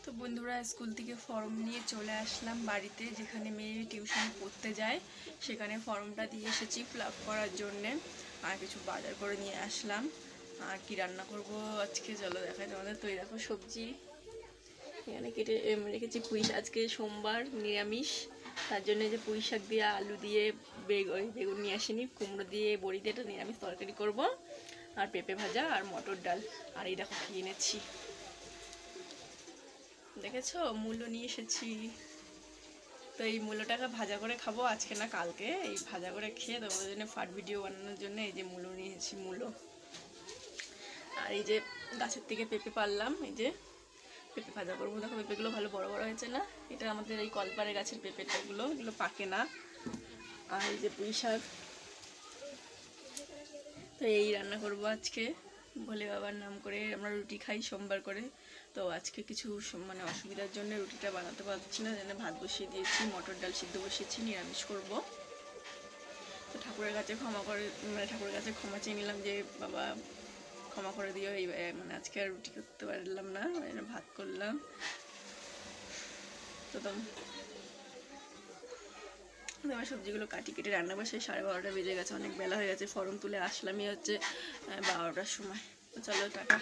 তো বন্ধুরা স্কুল থেকে ফর্ম নিয়ে চলে আসলাম বাড়িতে, যেখানে মেয়ে টিউশন পড়তে যায় সেখানে ফর্মটা দিয়ে এসেছি ফিল আপ করার জন্যে। আর কিছু বাজার করে নিয়ে আসলাম। আর কি রান্না করব আজকে চলো দেখাই তোমাদের। তো এই দেখো সবজি এখানে কেটে রেখেছি। পুঁই আজকে সোমবার নিরামিষ, তার জন্য যে পুঁই শাক দিয়ে আলু দিয়ে বেগুন নিয়ে আসিনি, কুমড়ো দিয়ে বড়ি দিয়ে একটা নিরামিষ তরকারি করব। আর পেঁপে ভাজা আর মটর ডাল। আর এই দেখো কি এনেছি দেখেছো, মূলো নিয়ে এসেছি। তো এই মূলোটাকে ভাজা করে খাবো আজকে না কালকে। এই ভাজা করে খেয়ে তোমাদের জন্য ফাট ভিডিও বানানোর জন্য এই যে মূলো নিয়েছি, মূলো। আর এই যে গাছের থেকে পেঁপে পারলাম, এই যে পেঁপে ভাজা করবো। দেখো পেঁপেগুলো ভালো বড় বড় হয়েছে না? এটা আমাদের এই কলপাড়ে গাছের পেঁপেটাগুলো, এগুলো পাকে না। আর এই যে পুঁই শাক। তো এই রান্না করবো আজকে ভোলে বাবার নাম করে। আমরা রুটি খাই সোমবার করে। তো আজকে কিছু মানে অসুবিধার জন্য রুটিটা বানাতে পারছি না, যেন ভাত বসিয়ে দিয়েছি, মটর ডাল সিদ্ধ বসিয়েছি, নিরামিষ করব। তো ঠাকুরের কাছে ক্ষমা করে, মানে ঠাকুরের কাছে ক্ষমা চেয়ে নিলাম যে বাবা ক্ষমা করে দিও, এই মানে আজকে আর রুটি করতে পারলাম না, ভাত করলাম। তো আমার সবজিগুলো কাটি কেটে রান্না বসে 12:30 বেজে গেছে, অনেক বেলা হয়ে গেছে। ফর্ম তুলে আসলামই হচ্ছে 12টার সময়। তো চলো টাটা।